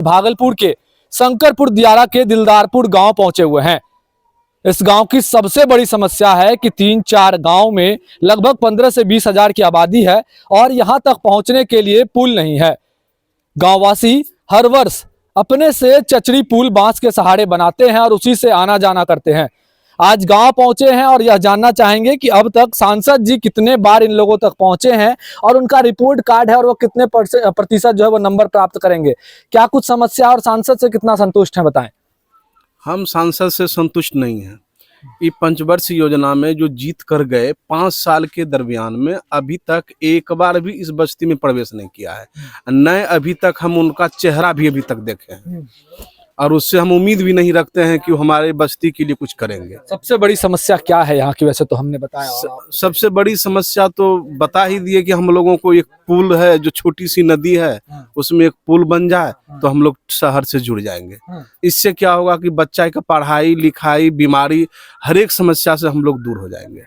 भागलपुर के शंकरपुर दियारा के दिलदारपुर गांव पहुंचे हुए हैं। इस गांव की सबसे बड़ी समस्या है कि 3-4 गांव में लगभग 15 से 20 हजार की आबादी है और यहां तक पहुंचने के लिए पुल नहीं है। गांववासी हर वर्ष अपने से चचड़ी पुल बांस के सहारे बनाते हैं और उसी से आना जाना करते हैं। आज गांव पहुंचे हैं और यह जानना चाहेंगे कि अब तक सांसद जी कितने बार इन लोगों तक पहुंचे हैं और उनका रिपोर्ट कार्ड है और वो कितने प्रतिशत जो है वो नंबर प्राप्त करेंगे। क्या कुछ समस्या और सांसद से कितना संतुष्ट हैं, बताएं। हम सांसद से संतुष्ट नहीं हैं। ये पंचवर्षीय योजना में जो जीत कर गए 5 साल के दरमियान में अभी तक एक बार भी इस बस्ती में प्रवेश नहीं किया है। न अभी तक हम उनका चेहरा भी अभी तक देखे हैं और उससे हम उम्मीद भी नहीं रखते हैं कि वो हमारे बस्ती के लिए कुछ करेंगे। सबसे बड़ी समस्या क्या है यहाँ की? वैसे तो हमने बताया सबसे बड़ी समस्या तो बता ही दिए कि हम लोगों को एक पुल है, जो छोटी सी नदी है उसमें एक पुल बन जाए तो हम लोग शहर से जुड़ जाएंगे। इससे क्या होगा कि बच्चा का पढ़ाई लिखाई बीमारी हर एक समस्या से हम लोग दूर हो जाएंगे।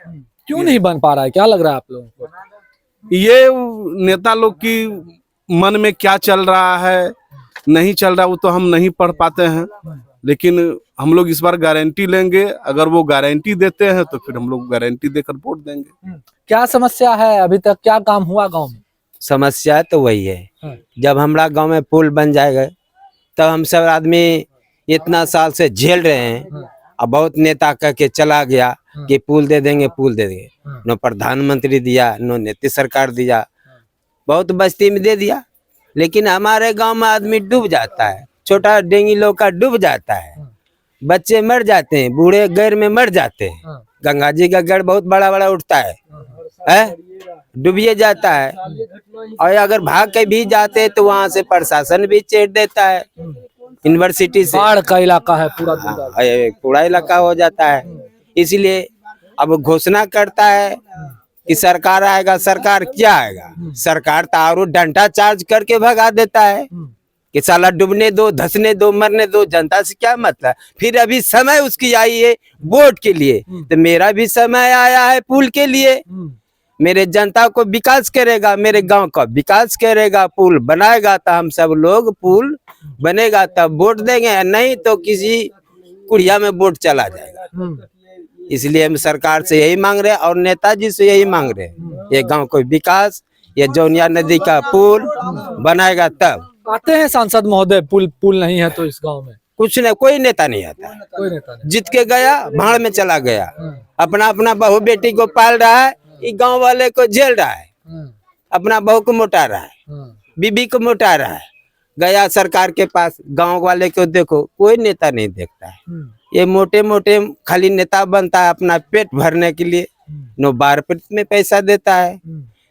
क्यों नहीं बन पा रहा है, क्या लग रहा है आप लोगों को? ये नेता लोग की मन में क्या चल रहा है नहीं चल रहा वो तो हम नहीं पढ़ पाते हैं, लेकिन हम लोग इस बार गारंटी लेंगे। अगर वो गारंटी देते हैं तो फिर हम लोग गारंटी देकर वोट देंगे। क्या समस्या है अभी तक, क्या काम हुआ गांव में? समस्या तो वही है, जब हमारा गांव में पुल बन जाएगा तब हम सब आदमी इतना साल से झेल रहे हैं। अब बहुत नेता कह के चला गया कि पुल दे देंगे पुल दे देंगे, न प्रधानमंत्री दिया न नीतीश सरकार दिया, बहुत बस्ती में दे दिया, लेकिन हमारे गांव में आदमी डूब जाता है। छोटा डेंगी लोग का डूब जाता है, बच्चे मर जाते हैं, बूढ़े गैर में मर जाते हैं। गंगा जी का गढ़ बहुत बड़ा बड़ा उठता है, डूबिए जाता है। और अगर भाग के भी जाते हैं तो वहां से प्रशासन भी चेट देता है, यूनिवर्सिटी से। बाढ़ का इलाका है पूरा, पूरा इलाका हो जाता है। इसलिए अब घोषणा करता है कि सरकार आएगा, सरकार क्या आएगा? सरकार तारू डंडा चार्ज करके भगा देता है कि साला डूबने दो, धंसने दो, मरने दो, जनता से क्या मतलब। फिर अभी समय उसकी आई है वोट के लिए, तो मेरा भी समय आया है पुल के लिए। मेरे जनता को विकास करेगा, मेरे गांव का विकास करेगा, पुल बनाएगा तो हम सब लोग पुल बनेगा तब वोट देंगे, नहीं तो किसी कुड़िया में वोट चला जाएगा। इसलिए हम सरकार से यही मांग रहे हैं और नेताजी से यही मांग रहे हैं, ये गांव को विकास, ये जौनिया नदी का पुल बनाएगा तब। आते हैं सांसद महोदय? पुल नहीं है तो इस गांव में कुछ नहीं, कोई नेता नहीं आता, कोई नेता नहीं। जीत के गया भाड़ में चला गया, अपना अपना बहू बेटी को पाल रहा है, गांव वाले को झेल रहा है, अपना बहू को मोटा रहा है, बीबी को मोटा रहा है। गया सरकार के पास, गांव वाले को देखो कोई नेता नहीं देखता है। ये मोटे मोटे खाली नेता बनता है अपना पेट भरने के लिए, नो 12% में पैसा देता है।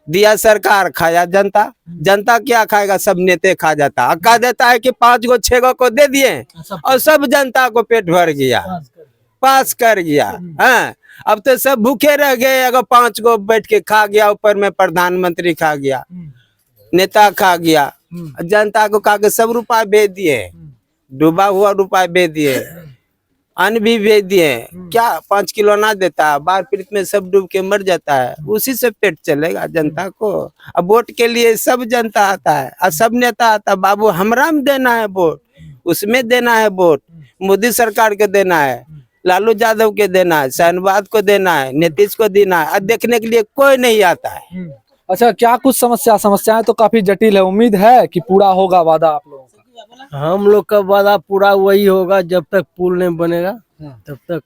दिया सरकार, खाया जनता, जनता क्या खाएगा? सब नेते खा जाता है। कह देता है कि 5 गो 6 गो को दे दिए और सब जनता को पेट भर गया, पास कर गया। हाँ, अब तो सब भूखे रह गए। अगर 5 गो बैठ के खा गया, ऊपर में प्रधानमंत्री खा गया, नेता खा गया, जनता को खा के सब रुपया भेज दिए, डूबा हुआ रुपया भेज दिए, अन्न भी भेज दिए। क्या 5 किलो ना देता, 12% में सब डूब के मर जाता है, उसी से पेट चलेगा जनता को। अब वोट के लिए सब जनता आता है और सब नेता आता है, बाबू हमरा में देना है वोट, उसमें देना है वोट, मोदी सरकार के देना है, लालू यादव के देना है, शाहनवाज को देना है, नीतीश को देना है, और देखने के लिए कोई नहीं आता है। अच्छा, क्या कुछ समस्याएं तो काफी जटिल है। उम्मीद है कि पूरा होगा वादा आप लोगों का? हम लोग का वादा पूरा वही होगा, जब तक पुल नहीं बनेगा तब तक।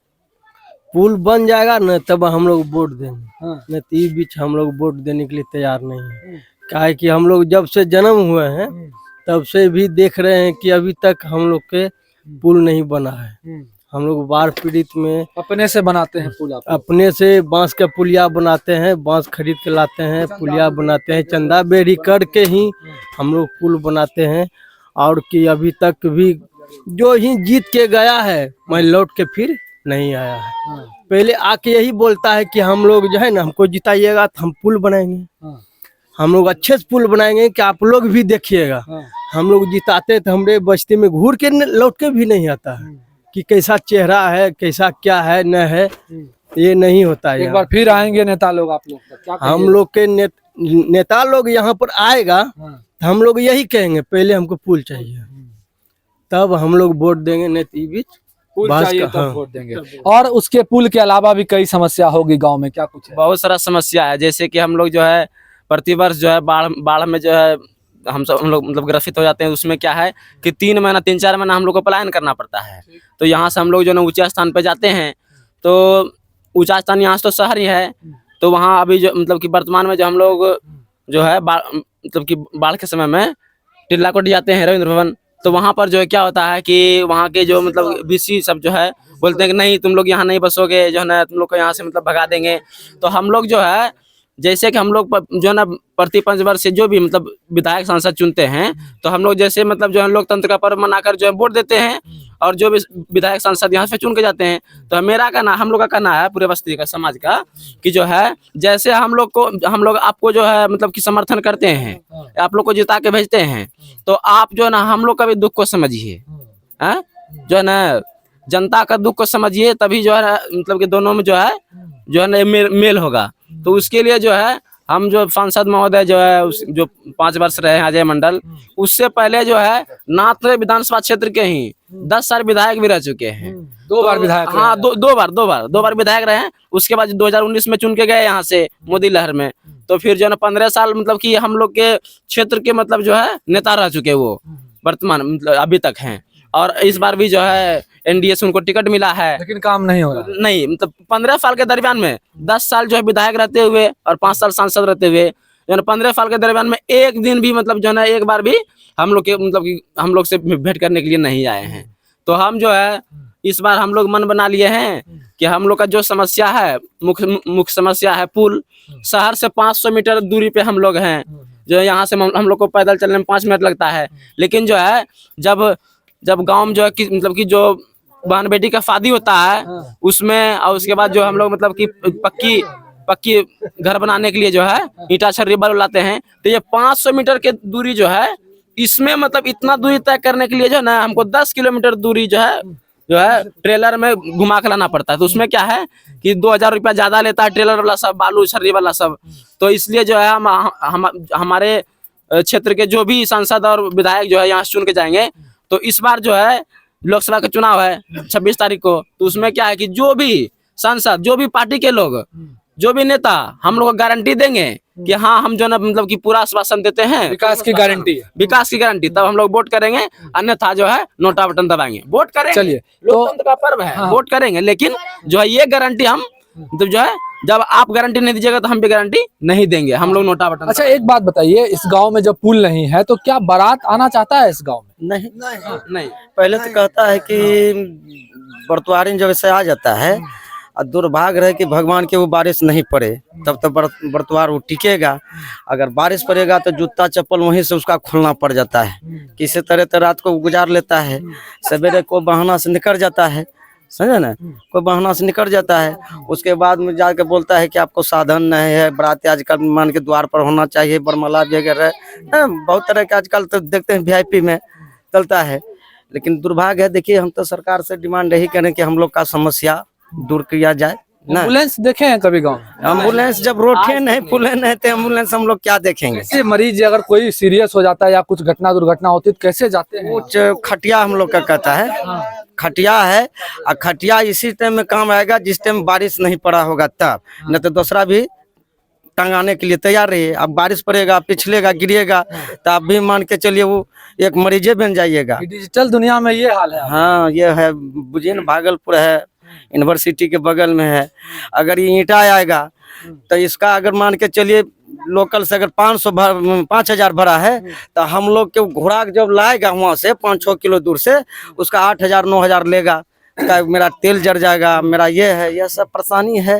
पुल बन जाएगा न तब हम लोग वोट देंगे, न तो इस बीच हम लोग वोट देने के लिए तैयार नहीं है। क्या है कि हम लोग जब से जन्म हुए हैं तब से भी देख रहे हैं कि अभी तक हम लोग के पुल नहीं बना है। हम लोग बाढ़ पीड़ित में अपने से बनाते हैं पुल? अपने से बांस का पुलिया बनाते हैं, बांस खरीद के लाते हैं, पुलिया बनाते हैं, चंदा बेरी करके ही हम लोग पुल बनाते हैं। और कि अभी तक भी जो ही जीत के गया है मैं लौट के फिर नहीं आया है। पहले आके यही बोलता है कि हम लोग जो है ना, हमको जिताइएगा तो हम पुल बनाएंगे, हम लोग अच्छे से पुल बनाएंगे कि आप लोग भी देखिएगा। हम लोग जिताते तो हमारे बस्ती में घूर के लौट के भी नहीं आता है कि कैसा चेहरा है, कैसा क्या है न है, ये नहीं होता है। एक बार फिर आएंगे नेता लोग आप लोग? क्या हम लोग के नेता लोग यहाँ पर आएगा तो हम लोग यही कहेंगे, पहले हमको पुल चाहिए, तब हम लोग वोट देंगे, नहीं तो ई बीच पुल बहस चाहिए का- तब हाँ। वोट देंगे। और उसके पुल के अलावा भी कई समस्या होगी गांव में, क्या कुछ है? बहुत सारा समस्या है, जैसे कि हम लोग जो है प्रतिवर्ष जो है बाढ़ में जो है हम लोग मतलब ग्रसित हो जाते हैं। उसमें क्या है कि 3-4 महीना हम लोग को पलायन करना पड़ता है। तो यहाँ से हम लोग जो है ना ऊंचे स्थान पे जाते हैं, तो ऊंचा स्थान यहाँ से तो शहर ही है, तो वहाँ अभी जो मतलब कि वर्तमान में जो हम लोग जो है मतलब कि बाढ़ के समय में टिल्लाकोट जाते हैं रविंद्र भवन, तो वहाँ पर जो है क्या होता है कि वहाँ के जो मतलब बीसी सब जो है बोलते हैं कि नहीं तुम लोग यहाँ नहीं बसोगे, जो है ना तुम लोग को यहाँ से मतलब भगा देंगे। तो हम लोग जो है जैसे कि हम लोग जो है ना प्रति पंचवर्ष से जो भी मतलब विधायक सांसद चुनते हैं, तो हम लोग जैसे मतलब जो है लोकतंत्र का पर्व मनाकर जो है वोट देते हैं, और जो भी विधायक सांसद यहाँ से चुन के जाते हैं। तो मेरा कहना, हम लोग का कहना है पूरे बस्ती का समाज का कि जो है जैसे हम लोग आपको जो है मतलब कि समर्थन करते हैं, आप लोग को जिता के भेजते हैं, तो आप जो है ना हम लोग का भी दुख को समझिए, हैं जो है ना जनता का दुख को समझिए, तभी जो है मतलब कि दोनों में जो है ना मेल होगा। तो उसके लिए जो है हम जो सांसद महोदय जो है जो 5 वर्ष रहे हैं अजय मंडल, उससे पहले जो है नाथ विधानसभा क्षेत्र के ही 10 साल विधायक भी रह चुके हैं। 2 बार विधायक रहे हाँ, हैं। दो बार विधायक रहे हैं। उसके बाद 2019 में चुन के गए यहाँ से मोदी लहर में, तो फिर जो है ना 15 साल मतलब कि हम लोग के क्षेत्र के मतलब जो है नेता रह चुके वो वर्तमान मतलब अभी तक हैं। और इस बार भी जो है एनडीए से उनको टिकट मिला है, लेकिन काम नहीं हो रहा। नहीं मतलब 15 साल के दरमियान में 10 साल जो है विधायक रहते हुए और 5 साल सांसद रहते हुए, जो है 15 साल के दरमियान में एक दिन भी मतलब जो है ना एक बार भी हम लोग के मतलब कि हम लोग से भेंट करने के लिए नहीं आए हैं। तो हम जो है इस बार हम लोग मन बना लिए हैं कि हम लोग का जो समस्या है, मुख्य समस्या है पुल। शहर से 500 मीटर दूरी पे हम लोग हैं, जो यहाँ से हम लोग को पैदल चलने में 5 मिनट लगता है। लेकिन जो है जब गाँव में जो है मतलब कि जो बहन बेटी का शादी होता है उसमें, और उसके बाद जो हम लोग मतलब कि पक्की घर बनाने के लिए जो है ईटा छर्री लाते हैं, तो ये 500 मीटर के दूरी जो है इसमें मतलब इतना दूरी तय करने के लिए जो है ना हमको 10 किलोमीटर दूरी जो है ट्रेलर में घुमा के लाना पड़ता है। तो उसमें क्या है कि 2000 रुपया ज्यादा लेता है ट्रेलर वाला सब, बालू छर्री वाला सब। तो इसलिए जो है हमारे क्षेत्र के जो भी सांसद और विधायक जो है यहाँ चुन के जाएंगे, तो इस बार जो है लोकसभा का चुनाव है 26 तारीख को, तो उसमें क्या है कि जो भी सांसद, जो भी पार्टी के लोग, जो भी नेता हम लोग को गारंटी देंगे कि हाँ हम जो ना मतलब कि पूरा आश्वासन देते हैं, विकास की गारंटी है। विकास की गारंटी, तब हम लोग वोट करेंगे, अन्यथा जो है नोटा बटन दबाएंगे। वोट करेंगे, चलिए, लोकतंत्र का पर्व है, हाँ। वोट करेंगे, लेकिन जो है ये गारंटी हम मतलब जो है जब आप गारंटी नहीं दीजिएगा तो हम भी गारंटी नहीं देंगे, हम लोग नोटा बटन। अच्छा, एक बात बताइए, इस गांव में जब पुल नहीं है तो क्या बारात आना चाहता है इस गांव में? नहीं, पहले तो कहता है कि बरतवारी जब ऐसे आ जाता है और दुर्भाग्य रहे कि भगवान के वो बारिश नहीं पड़े, तब तो बरतवार वो टिकेगा। अगर बारिश पड़ेगा तो जूता चप्पल वहीं से उसका खोलना पड़ जाता है। किसी तरह तो रात को गुजार लेता है, सवेरे को बहाना से निकल जाता है, समझे ना, कोई बहाना से निकल जाता है। उसके बाद में जाके बोलता है कि आपको साधन नहीं है, बराती आजकल मान के द्वार पर होना चाहिए, बरमला वगैरह बहुत तरह के आजकल तो देखते हैं VIP में चलता है। लेकिन दुर्भाग्य है, देखिए हम तो सरकार से डिमांड यही करें कि हम लोग का समस्या दूर किया जाए ना। एम्बुलेंस देखे हैं कभी गांव में? एम्बुलेंस जब रोटे नहीं पुले नहीं तो एम्बुलेंस हम लोग क्या देखेंगे। कैसे मरीज अगर कोई सीरियस हो जाता है या कुछ दुर्घटना होती है तो कैसे जाते हैं? कुछ खटिया हम लोग का कहता है, खटिया है, और खटिया इसी टाइम में काम आएगा जिस टाइम बारिश नहीं पड़ा होगा तब, न तो दूसरा भी टंगाने के लिए तैयार रहिए। अब बारिश पड़ेगा, पिछलेगा, गिरिएगा तो आप भी मान के चलिए वो एक मरीजे बन जाइएगा। डिजिटल दुनिया में ये हाल है। हाँ, ये है, बुझिए न, भागलपुर है, यूनिवर्सिटी के बगल में है। अगर ये ईंटा आएगा तो इसका अगर मान के चलिए लोकल से अगर 5,000 भरा है तो हम लोग के घोड़ा जब लाएगा वहां से 5-6 किलो दूर से, उसका 8,000-9,000 लेगा। मेरा तेल जर जाएगा, मेरा ये है, यह सब परेशानी है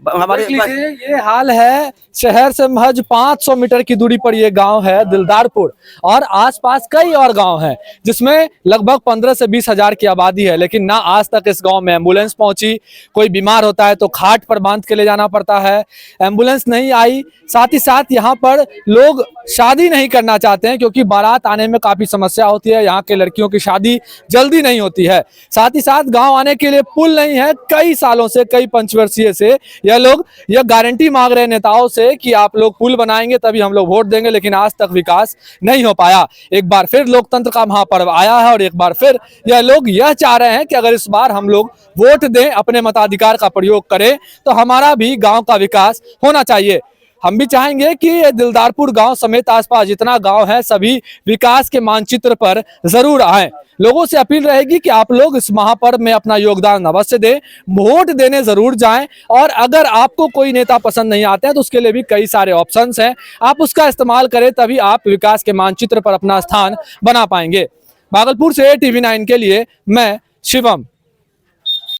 हमारे। ये हाल है। शहर से महज 500 मीटर की दूरी पर ये गांव है दिलदारपुर, और आसपास कई और गांव हैं जिसमें लगभग 15 से 20 हजार की आबादी है। लेकिन ना आज तक इस गांव में एम्बुलेंस पहुंची। कोई बीमार होता है तो खाट पर बांध के ले जाना पड़ता है, एम्बुलेंस नहीं आई। साथ ही साथ यहाँ पर लोग शादी नहीं करना चाहते हैं क्योंकि बारात आने में काफी समस्या होती है। यहाँ के लड़कियों की शादी जल्दी नहीं होती है। साथ ही साथ गांव आने के लिए पुल नहीं है। कई सालों से, कई पंचवर्षीय से यह लोग यह गारंटी मांग रहे हैं नेताओं से कि आप लोग पुल बनाएंगे तभी हम लोग वोट देंगे, लेकिन आज तक विकास नहीं हो पाया। एक बार फिर लोकतंत्र का महापर्व आया है और एक बार फिर यह लोग यह चाह रहे हैं कि अगर इस बार हम लोग वोट दें, अपने मताधिकार का प्रयोग करें, तो हमारा भी गांव का विकास होना चाहिए। हम भी चाहेंगे कि ये दिलदारपुर गांव समेत आसपास जितना गांव है सभी विकास के मानचित्र पर जरूर आए। लोगों से अपील रहेगी कि आप लोग इस महापर्व में अपना योगदान अवश्य दें, वोट देने जरूर जाएं। और अगर आपको कोई नेता पसंद नहीं आते हैं तो उसके लिए भी कई सारे ऑप्शंस हैं, आप उसका इस्तेमाल करें, तभी आप विकास के मानचित्र पर अपना स्थान बना पाएंगे। भागलपुर से TV9 के लिए मैं शिवम।